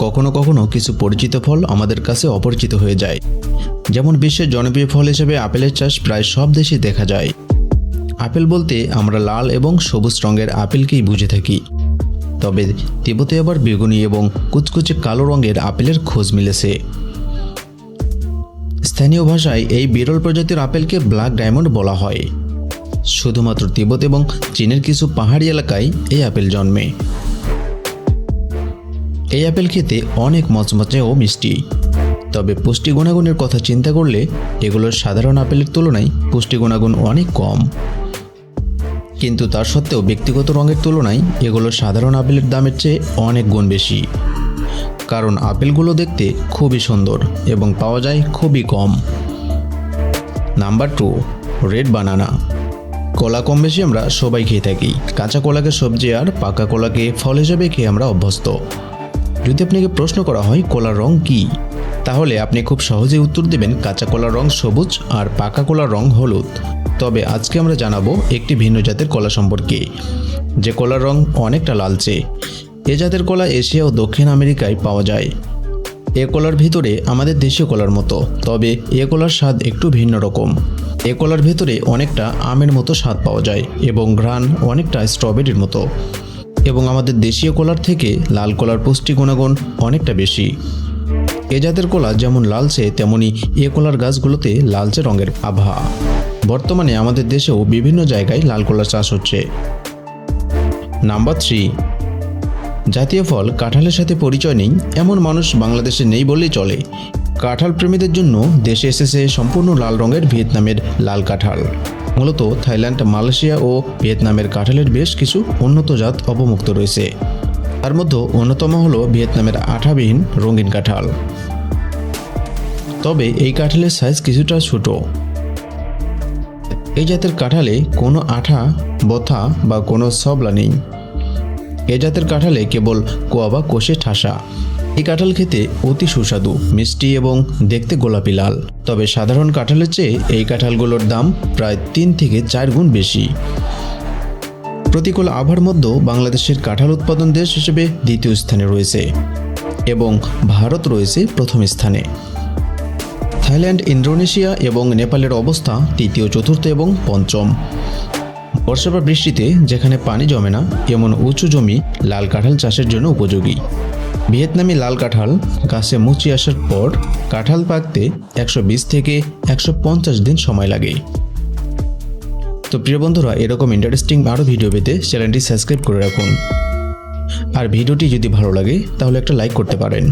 কখনো কখনো কিছু পরিচিত ফল আমাদের কাছে অপরিচিত হয়ে যায়। যেমন বিশ্বের জনপ্রিয় ফল হিসেবে আপেলের চাষ প্রায় সব দেশেই দেখা যায়। আপেল বলতে আমরা লাল এবং সবুজ রঙের আপেলকেই বুঝে থাকি, তবে তিব্বতে আবার বেগুনি এবং কুচকুচে কালো রঙের আপেলের খোঁজ মিলেছে। স্থানীয় ভাষায় এই বিরল প্রজাতির আপেলকে ব্ল্যাক ডায়মন্ড বলা হয়। শুধুমাত্র তিব্বত এবং চীনের কিছু পাহাড়ি এলাকায় এই আপেল জন্মে। এই আপেল খেতে অনেক মচমচে ও মিষ্টি, তবে পুষ্টি গুণাগুণের কথা চিন্তা করলে এগুলোর সাধারণ আপেলের তুলনায় পুষ্টি গুণাগুণ অনেক কম। কিন্তু তার সত্ত্বেও ব্যক্তিগত রঙের তুলনায় এগুলো সাধারণ আপেলের দামের চেয়ে অনেক গুণ বেশি, কারণ আপেলগুলো দেখতে খুবই সুন্দর এবং পাওয়া যায় খুবই কম। নাম্বার 2, রেড বানানা। কলা কম বেশি আমরা সবাই খেয়ে থাকি। কাঁচা কলাকে সবজি আর পাকা কলাকে ফল হিসেবে খেয়ে আমরা অভ্যস্ত। যদি আপনাকে প্রশ্ন করা হয় কলার রং কী, তাহলে আপনি খুব সহজেই উত্তর দেবেন কাঁচা কলার রং সবুজ আর পাকা কলার রং হলুদ। তবে আজকে আমরা জানাবো একটি ভিন্ন জাতের কলা সম্পর্কে, যে কলার রং অনেকটা লালচে। এ জাতের কলা এশিয়া ও দক্ষিণ আমেরিকায় পাওয়া যায়। এ কলার ভিতরে আমাদের দেশীয় কলার মতো, তবে এ কলার স্বাদ একটু ভিন্ন রকম। এ কলার ভেতরে অনেকটা আমের মতো স্বাদ পাওয়া যায় এবং ঘ্রাণ অনেকটা স্ট্রবেরির মতো, এবং আমাদের দেশীয় কলার থেকে লাল কলার পুষ্টি গুণাগুণ অনেকটা বেশি। এ জাতের কলা যেমন লালচে, তেমনি এ কলার গাছগুলোতে লালচে রঙের আভা। বর্তমানে আমাদের দেশেও বিভিন্ন জায়গায় লাল কলার চাষ হচ্ছে। নাম্বার 3, জাতীয় ফল কাঁঠালের সাথে পরিচয় নেই এমন মানুষ বাংলাদেশে নেই বললেই চলে। কাঁঠাল প্রেমীদের জন্য দেশে এসেছে সম্পূর্ণ লাল রঙের ভিয়েতনামের লাল কাঁঠাল। মূলত থাইল্যান্ড, মালয়েশিয়া ও ভিয়েতনামের কাঁঠালের বেশ কিছু উন্নত জাত অবমুক্ত রয়েছে। তার মধ্যে অন্যতম হল ভিয়েতনামের আঠাবিহীন রঙিন কাঁঠাল। তবে এই কাঁঠালের সাইজ কিছুটা ছোট। এই জাতের কাঁঠালে কোনো আঠা, বথা বা কোনো সবলা নেই। এ জাতের কাঁঠালে কেবল কোয়া বা কোষে ঠাসা। এই কাঁঠাল খেতে অতি সুস্বাদু, মিষ্টি এবং দেখতে গোলাপি লাল। তবে সাধারণ কাঁঠালের চেয়ে এই কাঁঠালগুলোর দাম প্রায় 3 থেকে 4 গুণ বেশি। প্রতিকূল আবহাওয়ার মধ্যেও বাংলাদেশের কাঁঠাল উৎপাদন দেশ হিসেবে দ্বিতীয় স্থানে রয়েছে এবং ভারত রয়েছে প্রথম স্থানে। থাইল্যান্ড, ইন্দোনেশিয়া এবং নেপালের অবস্থা তৃতীয়, চতুর্থ এবং পঞ্চম। বর্ষা বা বৃষ্টিতে যেখানে পানি জমে না এমন উঁচু জমি লাল কাঁঠাল চাষের জন্য উপযোগী। ভিয়েতনামি লাল কাঁঠাল গাছে মুচি আসার পর কাঁঠাল পাকতে 120 থেকে 150 দিন সময় লাগে। তো প্রিয় বন্ধুরা, এরকম ইন্টারেস্টিং আরও ভিডিও পেতে চ্যানেলটি সাবস্ক্রাইব করে রাখুন। আর ভিডিওটি যদি ভালো লাগে তাহলে একটা লাইক করতে পারেন।